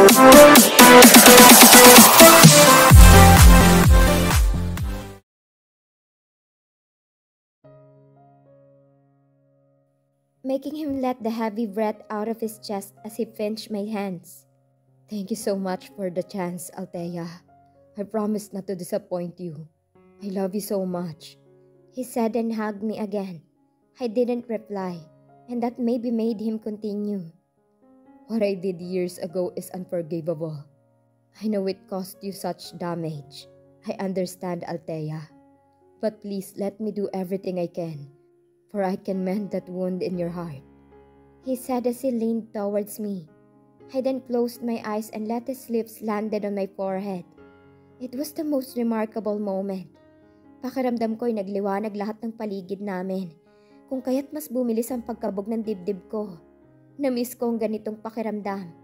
making him let the heavy breath out of his chest as he pinched my hands. "Thank you so much for the chance, Althea. I promise not to disappoint you. I love you so much," he said and hugged me again. I didn't reply, and that maybe made him continue. "What I did years ago is unforgivable. I know it caused you such damage. I understand, Althea. But please let me do everything I can, for I can mend that wound in your heart," he said as he leaned towards me. I then closed my eyes and let his lips landed on my forehead. It was the most remarkable moment. Pakiramdam ko'y nagliwanag lahat ng paligid namin, kung kaya't mas bumilis ang pagkabog ng dibdib ko. Namiss ko ang ganitong pakiramdam.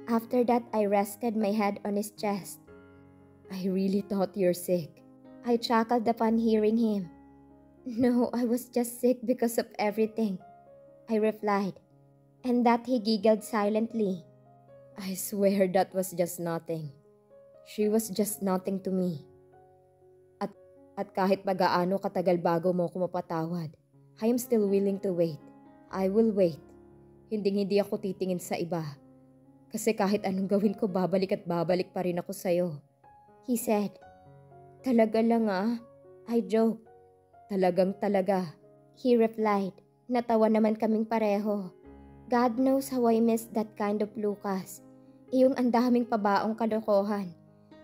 After that, I rested my head on his chest. "I really thought you're sick," I chuckled upon hearing him. "No, I was just sick because of everything," I replied, and that he giggled silently. "I swear that was just nothing. She was just nothing to me. At kahit pag-aano katagal bago mo ko mapatawad, I am still willing to wait. I will wait. Hindi ako titingin sa iba. Kasi kahit anong gawin ko, babalik at babalik pa rin ako sa'yo," he said. "Talaga lang ah," I joked. "Talagang talaga," he replied. Natawa naman kaming pareho. God knows how I missed that kind of Lucas. Iyong andaming pabaong kalokohan.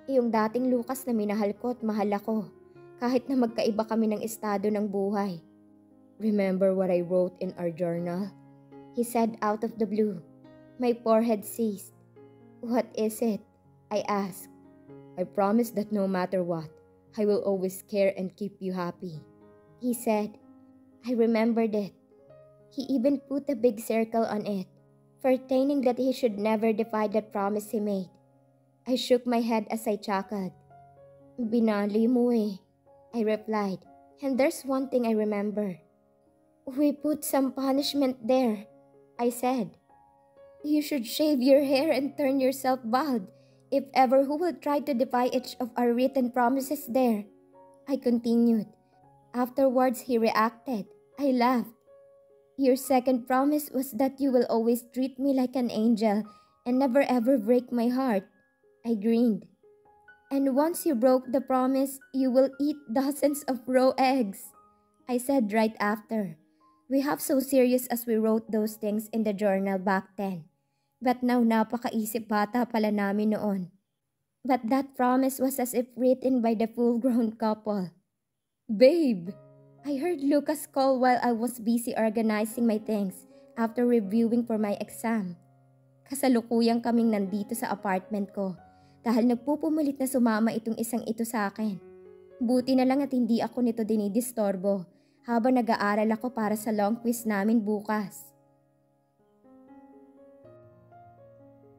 Iyong dating Lucas na minahal ko at mahal ako, kahit na magkaiba kami ng estado ng buhay. "Remember what I wrote in our journal?" he said out of the blue. My forehead seized. "What is it?" I asked. "I promise that no matter what, I will always care and keep you happy," he said. I remembered it. He even put a big circle on it, pertaining that he should never defy that promise he made. I shook my head as I chuckled. "Binali mo eh," I replied. "And there's one thing I remember. We put some punishment there," I said. "You should shave your hair and turn yourself bald if ever who will try to defy each of our written promises there," I continued. Afterwards, he reacted. I laughed. "Your second promise was that you will always treat me like an angel and never ever break my heart," I grinned. "And once you broke the promise, you will eat dozens of raw eggs," I said right after. We have so serious as we wrote those things in the journal back then. But now napakaisip bata pala namin noon. But that promise was as if written by the full-grown couple. "Babe!" I heard Lucas call while I was busy organizing my things after reviewing for my exam. Kasalukuyang kaming nandito sa apartment ko dahil nagpupumilit na sumama itong isang ito sa akin. Buti na lang at hindi ako nito dinidistorbo habang nag-aaral ako para sa long quiz namin bukas.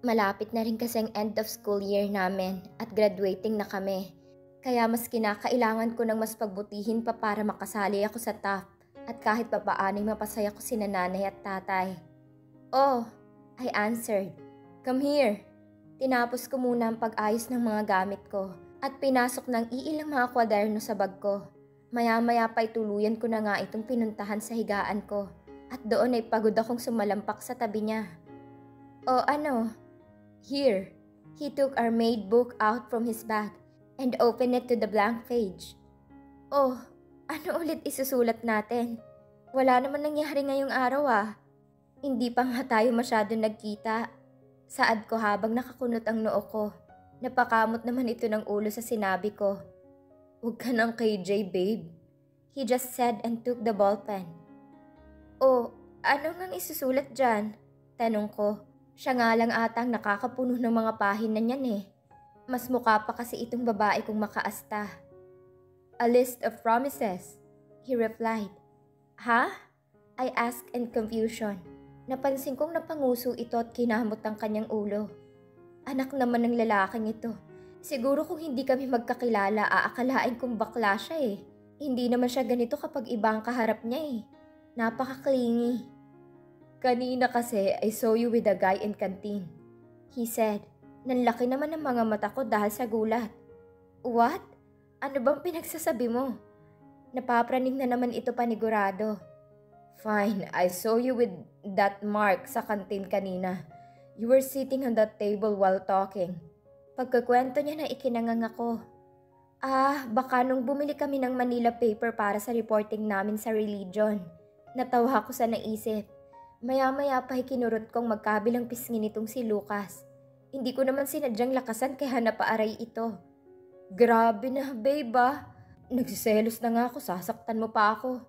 Malapit na rin kasi ang end of school year namin at graduating na kami. Kaya mas kinakailangan ko ng mas pagbutihin pa para makasali ako sa TAF at kahit papaaning mapasaya ko sina nanay at tatay. "Oh," I answered. "Come here." Tinapos ko muna ang pag-ayos ng mga gamit ko at pinasok ng iilang mga kwaderno sa bag ko. Maya-maya pa tuluyan ko na nga itong pinuntahan sa higaan ko at doon ay pagod akong sumalampak sa tabi niya. "Oh ano?" "Here." He took our maid book out from his bag and opened it to the blank page. "Oh, ano ulit isusulat natin? Wala naman nangyari ngayong araw ah. Hindi pa nga tayo masyado nagkita." Saad ko habang nakakunot ang noo ko. Napakamot naman ito ng ulo sa sinabi ko. "Huwag ka ng KJ, babe," he just said and took the ballpen. "Oh, ano ngang isusulat dyan?" tanong ko. Siya nga lang atang nakakapuno ng mga pahina niyan eh. Mas mukha pa kasi itong babae kong makaasta. "A list of promises," he replied. "Ha?" I asked in confusion. Napansin kong napanguso ito at kinamot ang kanyang ulo. Anak naman ng lalaking ito. Siguro kung hindi kami magkakilala, aakalain kong bakla siya eh. Hindi naman siya ganito kapag iba ang kaharap niya eh. Napaka-clingy. "Kanina kasi I saw you with a guy in canteen," he said. Nanlaki naman ang mga mata ko dahil sa gulat. What? Ano bang pinagsasabi mo? Napapraning na naman ito panigurado. Fine, I saw you with that mark sa kantin kanina. You were sitting on that table while talking. Pagkakwento niya na ikinangang ako. Baka nung bumili kami ng Manila paper para sa reporting namin sa religion. Natawa ko sa naisip. Maya-maya pa kinurot kong magkabilang pisngi nitong si Lucas. Hindi ko naman sinadyang lakasan kaya napaaray ito. Grabe na, babe ah. Nagsiselos na nga ako, sasaktan mo pa ako.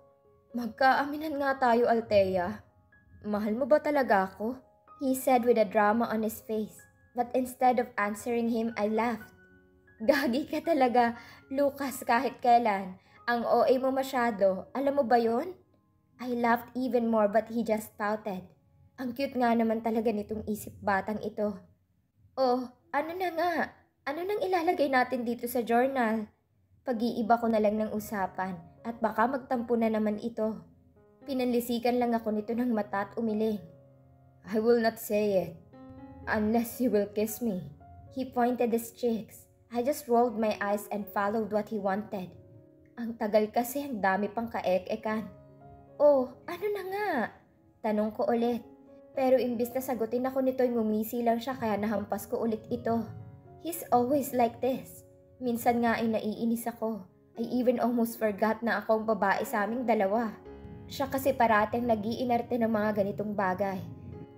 Magkaaminan nga tayo, Althea. Mahal mo ba talaga ako? He said with a drama on his face. But instead of answering him, I laughed. Gagi ka talaga, Lucas, kahit kailan. Ang OA mo masyado. Alam mo ba yon? I laughed even more but he just pouted. Ang cute nga naman talaga nitong isip batang ito. Oh, ano na nga? Ano nang ilalagay natin dito sa journal? Pag-iiba ko na lang ng usapan at baka magtampo na naman ito. Pinanlisikan lang ako nito ng mata at umiling. I will not say it. Unless you will kiss me. He pointed his cheeks. I just rolled my eyes and followed what he wanted. Ang tagal kasi, ang dami pang kaek-ekan. Oh, ano na nga? Tanong ko ulit. Pero imbis na sagutin ako nito'y ngumisi lang siya kaya nahampas ko ulit ito. He's always like this. Minsan nga ay naiinis ako. I even almost forgot na akong babae sa aming dalawa. Siya kasi parating nag-iinarte ng mga ganitong bagay.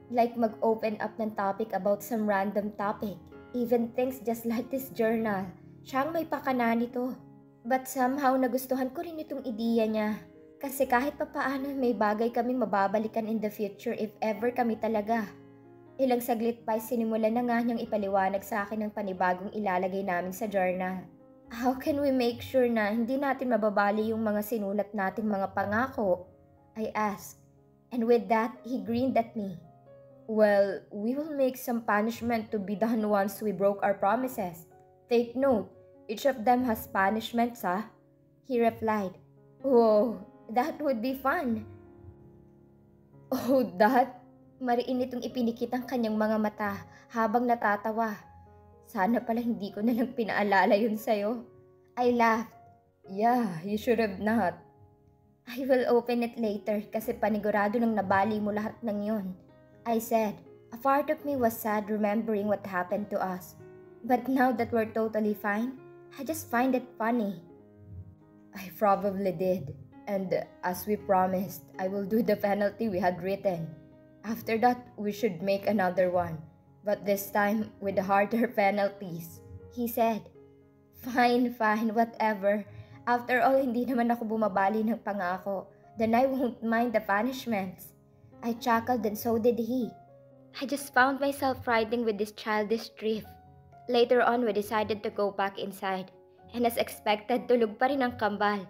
Like mag-open up ng topic about some random topic. Even things just like this journal. Siyang may pakana nito. But somehow nagustuhan ko rin itong ideya niya. Kasi kahit papaano may bagay kaming mababalikan in the future if ever kami talaga. Ilang saglit pa sinimulan na nga niyang ipaliwanag sa akin ang panibagong ilalagay namin sa journal. How can we make sure na hindi natin mababali yung mga sinulat nating mga pangako? I asked. And with that, he grinned at me. Well, we will make some punishment to be done once we broke our promises. Take note, each of them has punishments, ha? He replied. Oh, that would be fun. Oh, that? Mariin itong ipinikit ang kanyang mga mata habang natatawa. Sana pala hindi ko na lang pinaalala yun sa'yo. I laughed. Yeah, you should have not. I will open it later kasi panigurado nang nabali mo lahat ng yun. I said. A part of me was sad remembering what happened to us. But now that we're totally fine, I just find it funny. I probably did. And as we promised, I will do the penalty we had written. After that, we should make another one. But this time, with harder penalties. He said. Fine, whatever. After all, hindi naman ako bumabali ng pangako. Then I won't mind the punishments. I chuckled and so did he. I just found myself riding with this childish drift. Later on, we decided to go back inside. And as expected, tulog pa rin ang kambal.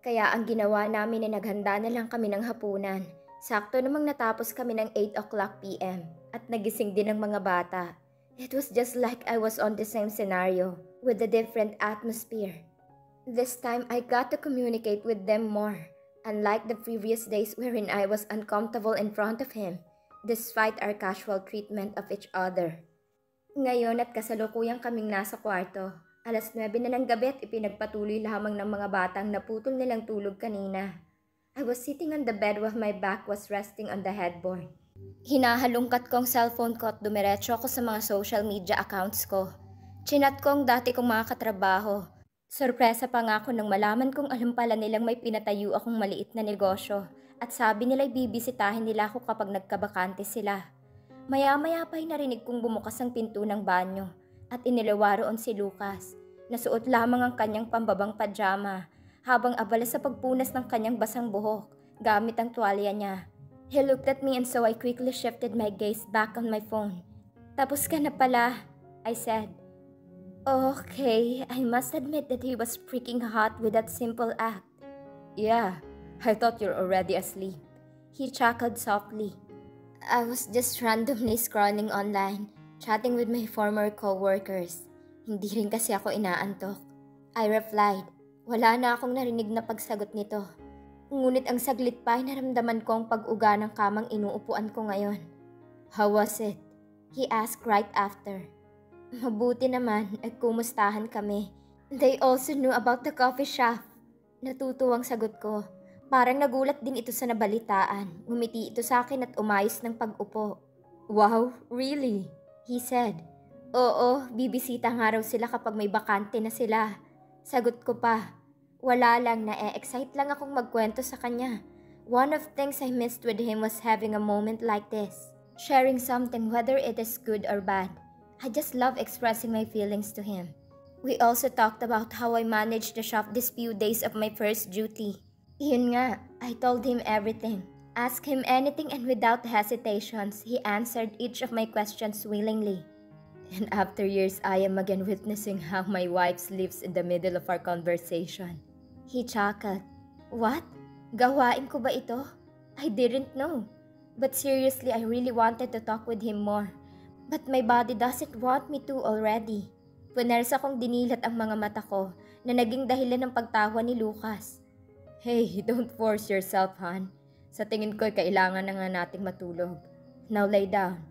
Kaya ang ginawa namin ay naghanda na lang kami ng hapunan. Sakto namang natapos kami ng 8 o'clock p.m. at nagising din ang mga bata. It was just like I was on the same scenario with a different atmosphere. This time, I got to communicate with them more. Unlike the previous days wherein I was uncomfortable in front of him, despite our casual treatment of each other. Ngayon at kasalukuyang kaming nasa kwarto, 9:00 na ng gabi at ipinagpatuloy lamang ng mga batang naputol nilang tulog kanina. I was sitting on the bed while my back was resting on the headboard. Hinahalungkat ko ang cellphone ko at dumiretso ako sa mga social media accounts ko. Chinat ko ang dati kong mga katrabaho. Sorpresa pa nga ako nang malaman kong alam pala nilang may pinatayo akong maliit na negosyo at sabi nila'y bibisitahin nila ako kapag nagkabakante sila. Maya-maya pa'y narinig kong bumukas ang pinto ng banyo at inilawa roon si Lucas. Nasuot lamang ang kanyang pambabang pajama habang abala sa pagpunas ng kanyang basang buhok gamit ang tuwalya niya. He looked at me and so I quickly shifted my gaze back on my phone. Tapos ka na pala, I said. Okay, I must admit that he was freaking hot with that simple act. Yeah, I thought you're already asleep. He chuckled softly. I was just randomly scrolling online, chatting with my former co-workers. Hindi rin kasi ako inaantok. I replied. Wala na akong narinig na pagsagot nito. Ngunit ang saglit pa ay naramdaman ko ang pag-uga ng kamang inuupuan ko ngayon. How was it? He asked right after. Mabuti naman at kumustahan kami. They also knew about the coffee shop. Natutuwang sagot ko. Parang nagulat din ito sa nabalitaan. Ngumiti ito sa akin at umayos ng pag-upo. Wow, really? He said. Oo, bibisita nga raw sila kapag may bakante na sila. Sagot ko pa. Wala lang, na-excite lang akong magkwento sa kanya. One of things I missed with him was having a moment like this. Sharing something, whether it is good or bad. I just love expressing my feelings to him. We also talked about how I managed the shop these few days of my first duty. Yun nga, I told him everything. Asked him anything and without hesitations, he answered each of my questions willingly. And after years, I am again witnessing how my wife sleeps in the middle of our conversation. He chuckled. What? Gawain ko ba ito? I didn't know. But seriously, I really wanted to talk with him more. But my body doesn't want me to already. Punersa kong dinilat ang mga mata ko na naging dahilan ng pagtawa ni Lucas. Hey, don't force yourself, hon. Sa tingin ko, kailangan na nga nating matulog. Now lay down.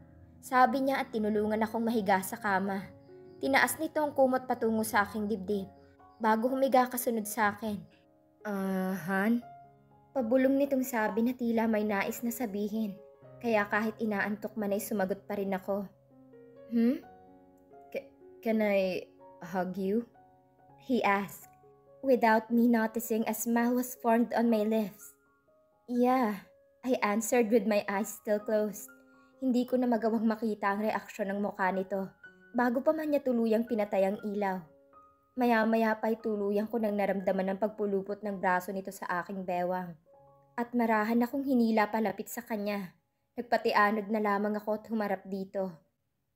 Sabi niya at tinulungan akong mahiga sa kama. Tinaas nito ang kumot patungo sa aking dibdib. Bago humiga kasunod sa akin. Han? Pabulong nitong sabi na tila may nais na sabihin. Kaya kahit inaantok man ay sumagot pa rin ako. Can I hug you? He asked, without me noticing a smile was formed on my lips. Yeah, I answered with my eyes still closed. Hindi ko na magawang makita ang reaksyon ng mukha nito, bago pa man niya tuluyang pinatay ang ilaw. Maya-maya pa'y tuluyang ko nang naramdaman ang pagpulupot ng braso nito sa aking bewang. At marahan akong hinila palapit sa kanya. Nagpatianod na lamang ako at humarap dito.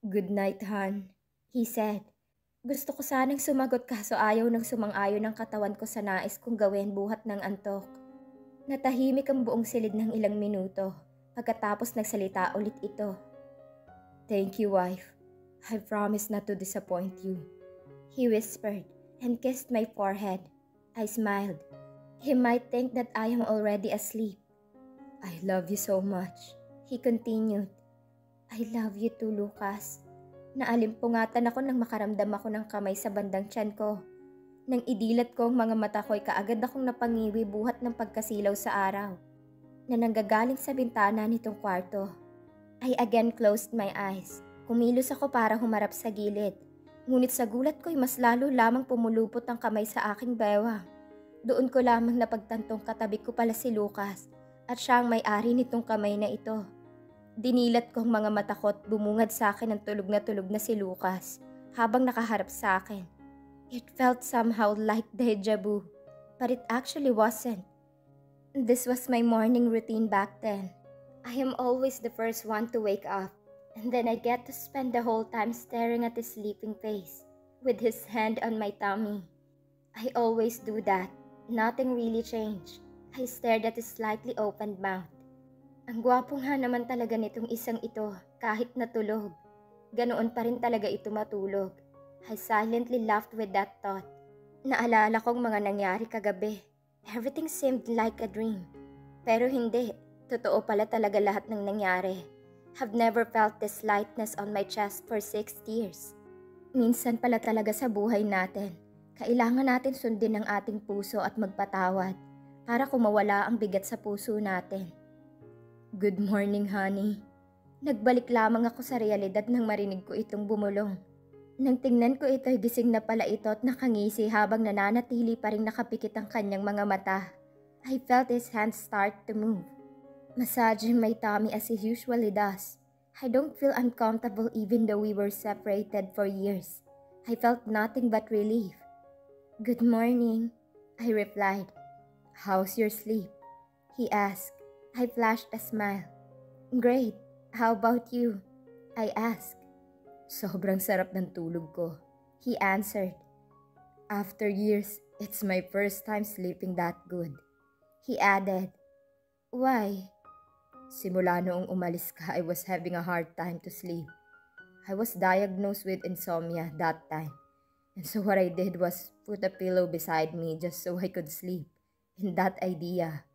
Good night, hon, he said. Gusto ko sanang sumagot kaso ayaw nang sumang-ayon ng katawan ko sa nais kong gawin buhat ng antok. Natahimik ang buong silid ng ilang minuto. Pagkatapos nagsalita ulit ito. Thank you, wife. I promise not to disappoint you. He whispered and kissed my forehead. I smiled. He might think that I am already asleep. I love you so much. He continued. I love you too, Lucas. Naalimpungatan ako nang makaramdam ako ng kamay sa bandang tiyan ko. Nang idilat ko ang mga mata ko'y kaagad akong napangiwi buhat ng pagkasilaw sa araw na nanggagaling sa bintana nitong kwarto. I again closed my eyes. Kumilos ako para humarap sa gilid. Ngunit sa gulat ko'y mas lalo lamang pumulupot ang kamay sa aking bewang. Doon ko lamang napagtantong katabi ko pala si Lucas at siya ang may-ari nitong kamay na ito. Dinilat ko ang mga mata ko at bumungad sa akin ang tulog na si Lucas habang nakaharap sa akin. It felt somehow like deja vu, but it actually wasn't. This was my morning routine back then. I am always the first one to wake up, and then I get to spend the whole time staring at his sleeping face, with his hand on my tummy. I always do that. Nothing really changed. I stared at his slightly opened mouth. Ang gwapo nga naman talaga nitong isang ito kahit natulog. Ganoon pa rin talaga ito matulog. I silently laughed with that thought. Naalala kong mga nangyari kagabi. Everything seemed like a dream. Pero hindi. Totoo pala talaga lahat ng nangyari. Have never felt this lightness on my chest for 6 years. Minsan pala talaga sa buhay natin, kailangan natin sundin ang ating puso at magpatawad para kumawala ang bigat sa puso natin. Good morning, honey. Nagbalik lamang ako sa realidad nang marinig ko itong bumulong. Nang tingnan ko ito'y gising na pala ito at nakangisi habang nananatili pa rin nakapikit ang kanyang mga mata. I felt his hands start to move, massaging my tummy as he usually does. I don't feel uncomfortable even though we were separated for years. I felt nothing but relief. Good morning, I replied. How's your sleep? He asked. I flashed a smile. Great. How about you? I asked. Sobrang sarap ng tulog ko, he answered. After years, it's my first time sleeping that good. He added. Why? Simula noong umalis ka, I was having a hard time to sleep. I was diagnosed with insomnia that time. And so what I did was put a pillow beside me just so I could sleep. And that idea,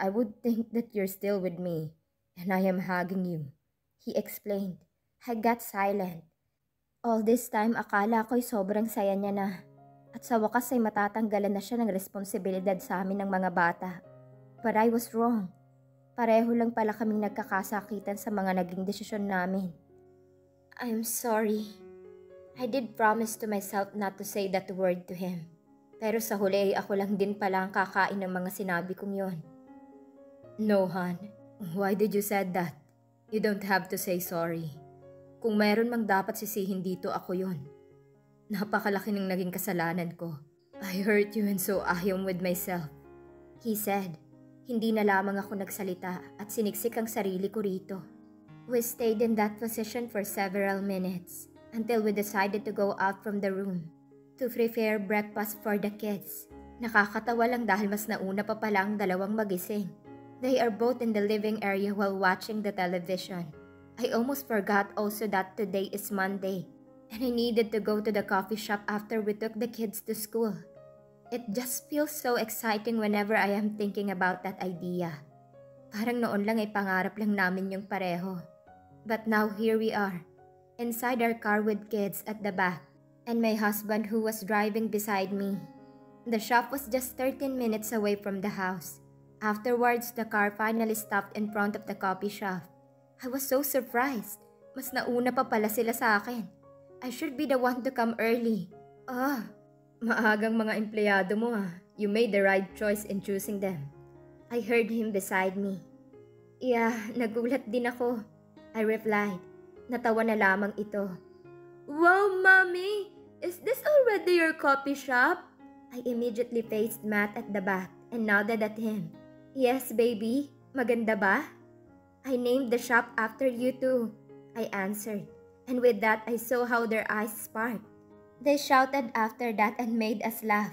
I would think that you're still with me, and I am hugging you, he explained. I got silent. All this time, akala ko'y sobrang saya niya na. At sa wakas ay matatanggalan na siya ng responsibilidad sa amin ng mga bata. But I was wrong. Pareho lang pala kaming nagkakasakitan sa mga naging desisyon namin. I'm sorry. I did promise to myself not to say that word to him. Pero sa huli ay ako lang din pala ang kakain ng mga sinabi kong yon. No, hon. Why did you said that? You don't have to say sorry. Kung mayroon mang dapat sisihin dito, ako yon. Napakalaki ng naging kasalanan ko. I hurt you and so I am with myself. He said. Hindi na lamang ako nagsalita at siniksik ang sarili ko rito. We stayed in that position for several minutes until we decided to go out from the room to prepare breakfast for the kids. Nakakatawa lang dahil mas nauna pa pala ang dalawang magising. They are both in the living area while watching the television. I almost forgot also that today is Monday and I needed to go to the coffee shop after we took the kids to school. It just feels so exciting whenever I am thinking about that idea. Parang noon lang ay pangarap lang namin yung pareho. But now here we are, inside our car with kids at the back, and my husband who was driving beside me. The shop was just 13 minutes away from the house. Afterwards, the car finally stopped in front of the coffee shop. I was so surprised. Mas nauna pa pala sila sa akin. I should be the one to come early. Maagang mga empleyado mo ah. You made the right choice in choosing them. I heard him beside me. Yeah, nagulat din ako. I replied. Natawa na lamang ito. Wow, Mommy! Is this already your coffee shop? I immediately faced Matt at the back and nodded at him. Yes, baby. Maganda ba? I named the shop after you too, I answered. And with that, I saw how their eyes sparked. They shouted after that and made us laugh.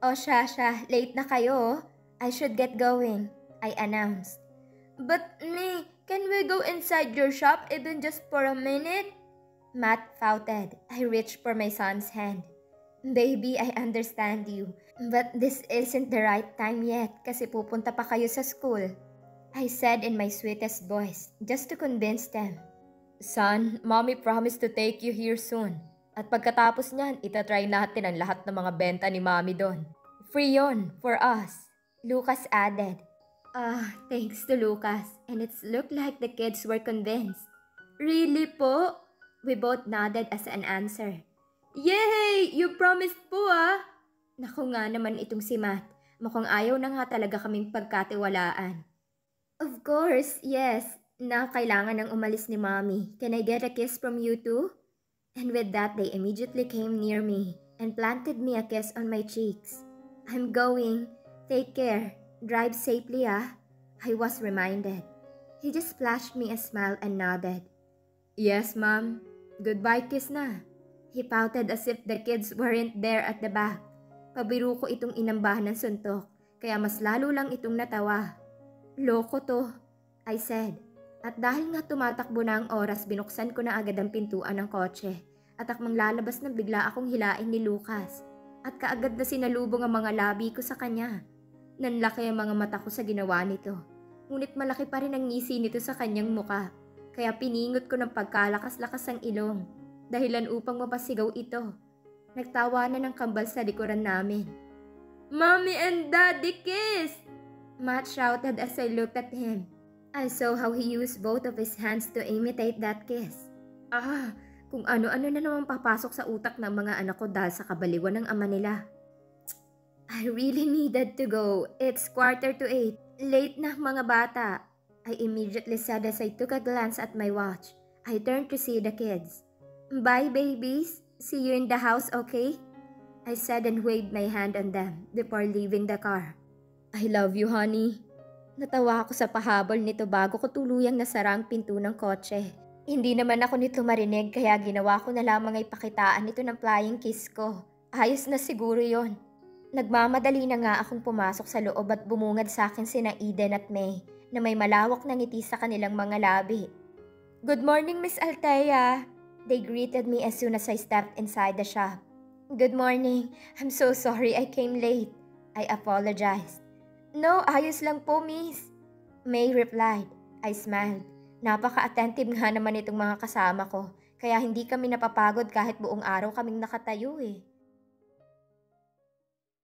Oh, Shasha, late na kayo. I should get going, I announced. But me, can we go inside your shop even just for a minute? Matt pouted. I reached for my son's hand. Baby, I understand you. But this isn't the right time yet kasi pupunta pa kayo sa school. I said in my sweetest voice, just to convince them. Son, Mommy promised to take you here soon. At pagkatapos niyan, itatry natin ang lahat ng mga benta ni Mommy doon. Free yon for us, Lucas added. Thanks to Lucas, and it looked like the kids were convinced. Really po? We both nodded as an answer. Yay! You promised po ah! Naku nga naman itong si Matt. Mukhang ayaw na nga talaga kaming pagkatiwalaan. Of course, yes. Na kailangan nang umalis ni Mommy. Can I get a kiss from you too? And with that, they immediately came near me and planted me a kiss on my cheeks. I'm going. Take care. Drive safely ah. I was reminded. He just flashed me a smile and nodded. Yes, Mom. Goodbye kiss na. He pouted as if the kids weren't there at the back. Pabiro ko itong inambahan ng suntok, kaya mas lalo lang itong natawa. Loko to, I said. At dahil nga tumatakbo na ang oras, binuksan ko na agad ang pintuan ng kotse. At akmang lalabas na bigla akong hilain ni Lucas. At kaagad na sinalubong ang mga labi ko sa kanya. Nanlaki ang mga mata ko sa ginawa nito. Ngunit malaki pa rin ang ngisi nito sa kanyang muka. Kaya piningot ko ng pagkalakas-lakas ang ilong. Dahilan upang mapasigaw ito. Nagtawanan ng kambal sa likuran namin. Mommy and Daddy kiss! Matt shouted as I looked at him. I saw how he used both of his hands to imitate that kiss. Kung ano-ano na naman papasok sa utak ng mga anak ko dahil sa kabaliwan ng ama nila. I really needed to go. It's 7:45. Late na mga bata. I immediately said as I took a glance at my watch. I turned to see the kids. Bye, babies. See you in the house, okay? I said and waved my hand on them before leaving the car. I love you, honey. Natawa ako sa pahabol nito bago ko tuluyang nasara ang pinto ng kotse. Hindi naman ako nito marinig kaya ginawa ko na lamang ay pakitaan nito ng flying kiss ko. Ayos na siguro yon. Nagmamadali na nga akong pumasok sa loob at bumungad sa akin sina Eden at May na may malawak na ngiti sa kanilang mga labi. Good morning, Miss Althea. They greeted me as soon as I stepped inside the shop. Good morning. I'm so sorry I came late. I apologized. No, ayos lang po, miss. May replied. I smiled. Napaka-attentive nga naman itong mga kasama ko, Kaya hindi kami napapagod kahit buong araw kaming nakatayo eh.